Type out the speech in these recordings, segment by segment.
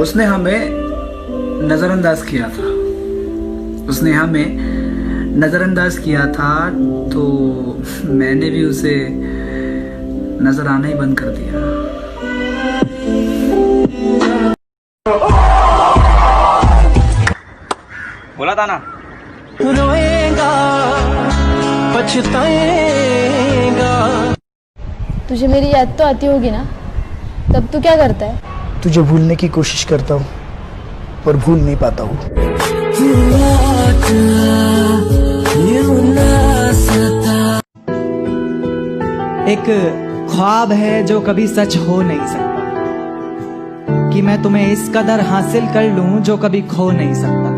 उसने हमें नज़रअंदाज किया था, तो मैंने भी उसे नजर आना ही बंद कर दिया। बोला था ना, रोएगा पछताएगा। तुझे मेरी याद तो आती होगी ना, तब तू क्या करता है? तुझे भूलने की कोशिश करता हूँ पर भूल नहीं पाता हूँ। एक ख्वाब है जो कभी सच हो नहीं सकता, कि मैं तुम्हें इस कदर हासिल कर लूं जो कभी खो नहीं सकता।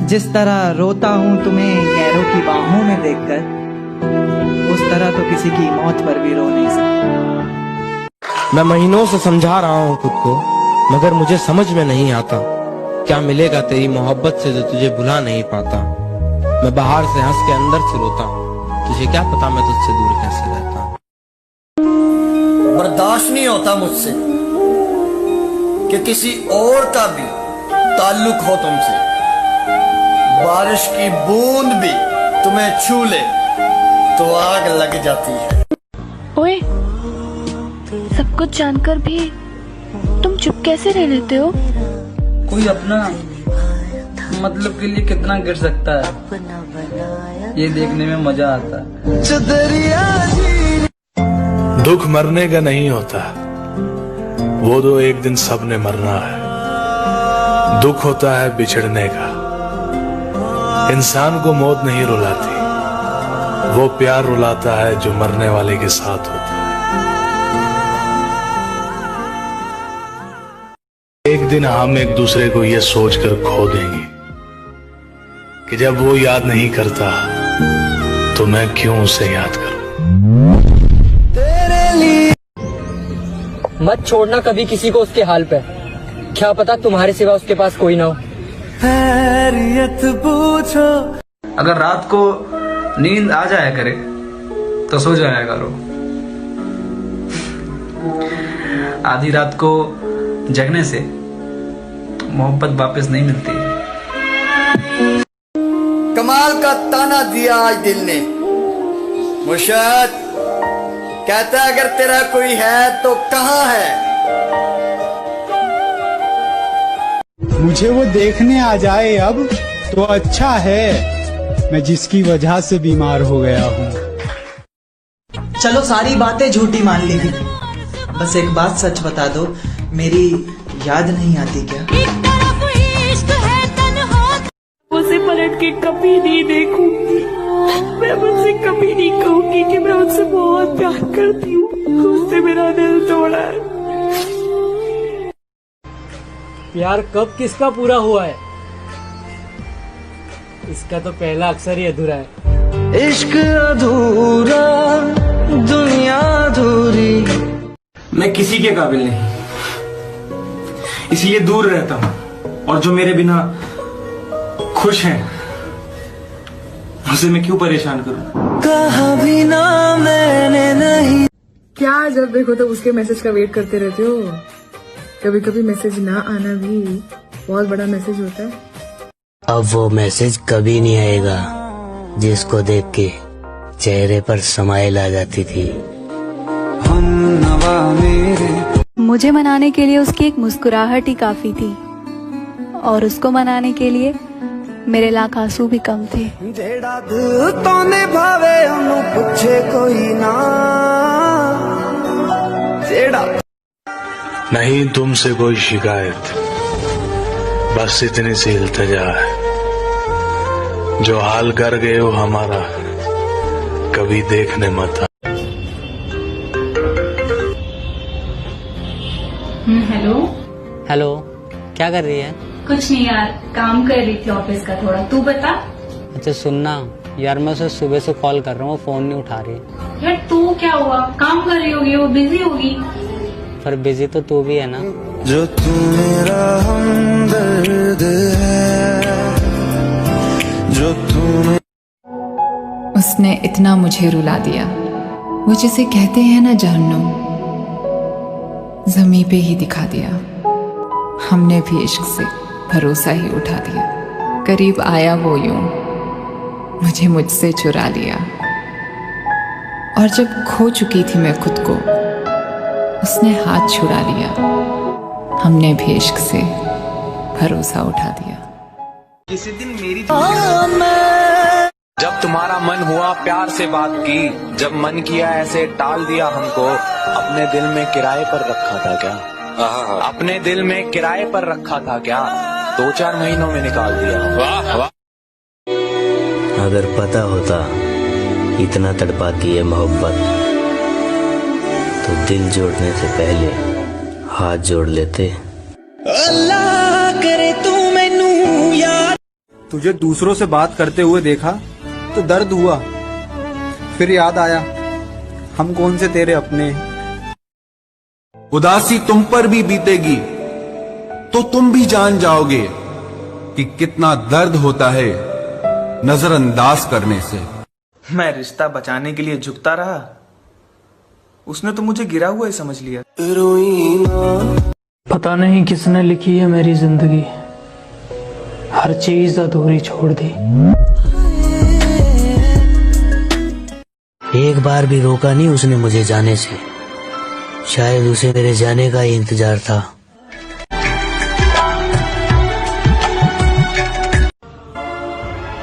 जिस तरह रोता हूं तुम्हें गैरों की बाहों में देखकर, उस तरह तो किसी की मौत पर भी रो नहीं सकता। मैं महीनों से समझा रहा हूँ खुद को, मगर मुझे समझ में नहीं आता क्या मिलेगा तेरी मोहब्बत से जो तुझे भुला नहीं पाता। मैं बाहर से हंस के अंदर से रोता हूँ, तुझे क्या पता मैं तुझसे दूर कैसे रहता हूँ। बर्दाश्त नहीं होता मुझसे कि किसी और का भी ताल्लुक हो तुमसे। बारिश की बूंद भी तुम्हें छू ले तो आग लग जाती है। ओए, सब कुछ जानकर भी तुम चुप कैसे रह लेते हो? कोई अपना मतलब के लिए कितना गिर सकता है, ये देखने में मजा आता है। दुख मरने का नहीं होता, वो तो एक दिन सबने मरना है। दुख होता है बिछड़ने का। इंसान को मौत नहीं रुलाती, वो प्यार रुलाता है जो मरने वाले के साथ होता है। एक दिन हम एक दूसरे को ये सोचकर खो देंगे कि जब वो याद नहीं करता तो मैं क्यों उसे याद करूं। मत छोड़ना कभी किसी को उसके हाल पे, क्या पता तुम्हारे सिवा उसके पास कोई ना हो। खैरियत पूछो। अगर रात को नींद आ जाया करे तो सो जाया करो, आधी रात को जगने से मोहब्बत वापस नहीं मिलती। कमाल का ताना दिया आज दिल ने। मुर्शद कहता अगर तेरा कोई है तो कहाँ है। मुझे वो देखने आ जाए अब तो अच्छा है, मैं जिसकी वजह से बीमार हो गया हूँ। चलो सारी बातें झूठी मान ली थी, बस एक बात सच बता दो, मेरी याद नहीं आती क्या? उसे पलट के कभी नहीं देखूंगी, मैं मुझसे कभी नहीं कहूंगी कि मैं उससे बहुत प्यार करती हूँ। उससे मेरा दिल तोड़ा है। प्यार कब किसका पूरा हुआ है, इसका तो पहला अक्षर ही अधूरा है। इश्क अधूरा दुनिया अधूरी। मैं किसी के काबिल नहीं, इसलिए दूर रहता हूँ, और जो मेरे बिना खुश हैं उसे मैं क्यों परेशान करूं। कहा भी ना मैंने नहीं। क्या जब देखो तो उसके मैसेज का वेट करते रहते हो? कभी कभी मैसेज ना आना भी बहुत बड़ा मैसेज होता है। अब वो मैसेज कभी नहीं आएगा जिसको देख के चेहरे पर स्माइल आ जाती थी। हम नवा मेरे। मुझे मनाने के लिए उसकी एक मुस्कुराहट ही काफी थी, और उसको मनाने के लिए मेरे लाख आंसू भी कम थे। जेड़ा दिल तो निभावे उन्हें पूछे कोई ना। जेड़ा नहीं तुमसे कोई शिकायत, बस इतनी सी इल्तिजा है, जो हाल कर गए हो हमारा कभी देखने मत। हेलो। हेलो, क्या कर रही है? कुछ नहीं यार, काम कर रही थी ऑफिस का थोड़ा। तू बता। अच्छा सुनना यार, मैं उसे सुबह से कॉल कर रहा हूँ, फोन नहीं उठा रही। यार तू क्या हुआ, काम कर रही होगी, वो बिजी होगी। पर बिजी तो तू भी है ना। जो तू मेरा हमदर्द है, जो तू। उसने इतना मुझे रुला दिया, वो जिसे कहते हैं ना जहन्नुम, ज़मीं पे ही दिखा दिया। हमने भी इश्क से भरोसा ही उठा दिया। करीब आया वो यूं, मुझे मुझसे चुरा लिया। और जब खो चुकी थी मैं खुद को, उसने हाथ छुड़ा लिया। हमने भी इश्क से भरोसा उठा दिया। किसी दिन मेरी जब तुम्हारा मन हुआ प्यार से बात की, जब मन किया ऐसे टाल दिया हमको। अपने दिल में किराए पर रखा था क्या? अपने दिल में किराए पर रखा था क्या? 2-4 महीनों में निकाल दिया। वाह वाह। अगर पता होता इतना तड़पाती है मोहब्बत, तो दिल जोड़ने से पहले हाथ जोड़ लेते। अल्लाह करे तू मैनू याद। तुझे दूसरों से बात करते हुए देखा तो दर्द हुआ, फिर याद आया हम कौन से तेरे अपने। उदासी तुम पर भी बीतेगी तो तुम भी जान जाओगे कि कितना दर्द होता है नजरअंदाज करने से। मैं रिश्ता बचाने के लिए झुकता रहा, उसने तो मुझे गिरा हुआ ही समझ लिया। पता नहीं किसने लिखी है मेरी जिंदगी, हर चीज अधूरी छोड़ दी। एक बार भी रोका नहीं उसने मुझे जाने से, शायद उसे मेरे जाने का ही इंतजार था।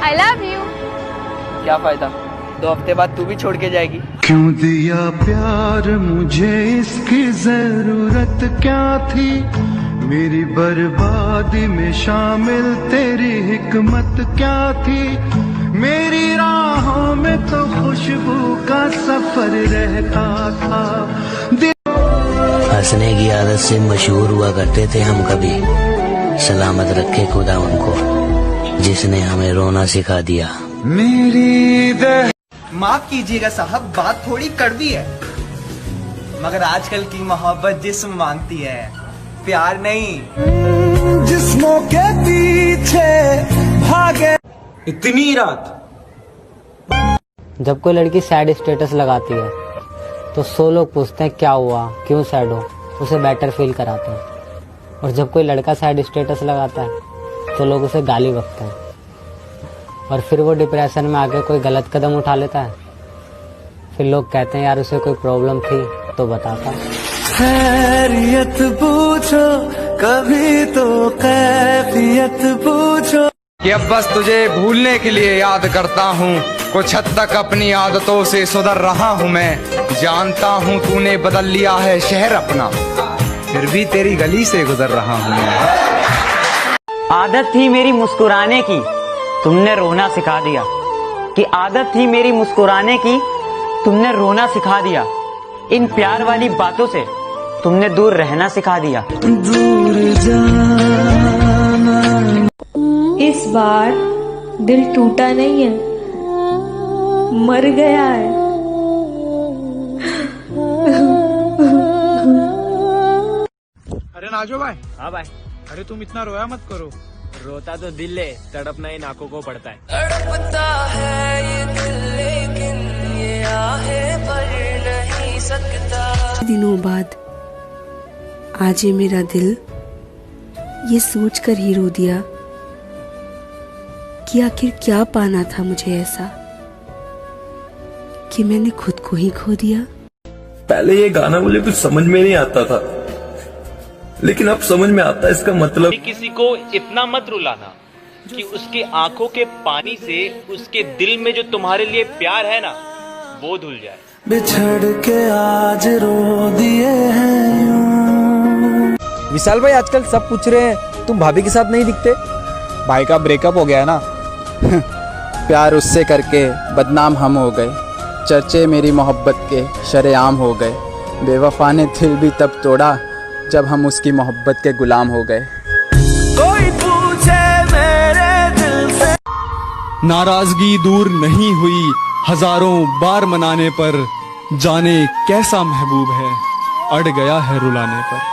I love you। क्या फायदा, 2 हफ्ते बाद तू भी छोड़ के जाएगी। क्यों दिया प्यार मुझे, इसकी जरूरत क्या थी? मेरी बर्बादी में शामिल तेरी हिकमत क्या थी? मेरी राहों में तो खुशबू का सफर रहता था। हंसने की आदत से मशहूर हुआ करते थे हम कभी। सलामत रखे खुदा उनको जिसने हमें रोना सिखा दिया। मेरी माफ कीजिएगा साहब, बात थोड़ी कड़वी है, मगर आजकल की मोहब्बत जिस्म मांगती है, प्यार नहीं। जिस्मों के पीछे भागे। इतनी रात जब कोई लड़की सैड स्टेटस लगाती है तो 100 लोग पूछते हैं क्या हुआ, क्यों सैड हो, उसे बेटर फील कराते हैं। और जब कोई लड़का सैड स्टेटस लगाता है तो लोग उसे गाली बकते हैं। और फिर वो डिप्रेशन में आके कोई गलत कदम उठा लेता है, फिर लोग कहते हैं यार उसे कोई प्रॉब्लम थी तो बताता। खैरियत पूछो कभी तो कैफियत पूछो। कि अब बस तुझे भूलने के लिए याद करता हूँ, कुछ हद तक अपनी आदतों से सुधर रहा हूँ मैं। जानता हूँ तूने बदल लिया है शहर अपना, फिर भी तेरी गली से गुजर रहा हूँ मैं। आदत थी मेरी मुस्कुराने की, तुमने रोना सिखा दिया। कि आदत थी मेरी मुस्कुराने की, तुमने रोना सिखा दिया। इन प्यार वाली बातों से तुमने दूर रहना सिखा दिया। दूर जाना। इस बार दिल टूटा नहीं है, मर गया है। अरे नाजो भाई। हाँ भाई। अरे तुम इतना रोया मत करो। रोता तो दिल है, तड़पना इन आंखों को पड़ता है। तड़पता है ये दिल लेकिन ये आहे भर नहीं सकता। दिनों बाद आज ये मेरा दिल ये सोच कर ही रो दिया कि आखिर क्या पाना था मुझे ऐसा कि मैंने खुद को ही खो दिया। पहले ये गाना मुझे कुछ समझ में नहीं आता था, लेकिन अब समझ में आता है इसका मतलब। किसी को इतना मत रुलाना कि उसके आंखों के पानी से उसके दिल में जो तुम्हारे लिए प्यार है ना वो धुल जाए। बिछड़ के आज रो दिए हैं। विशाल भाई आजकल सब पूछ रहे हैं तुम भाभी के साथ नहीं दिखते। भाई का ब्रेकअप हो गया ना। प्यार उससे करके बदनाम हम हो गए, चर्चे मेरी मोहब्बत के शरेआम हो गए। बेवफा ने दिल भी तब तोड़ा जब हम उसकी मोहब्बत के गुलाम हो गए। कोई पूछे मेरे दिल से। नाराजगी दूर नहीं हुई हजारों बार मनाने पर, जाने कैसा महबूब है अड़ गया है रुलाने पर।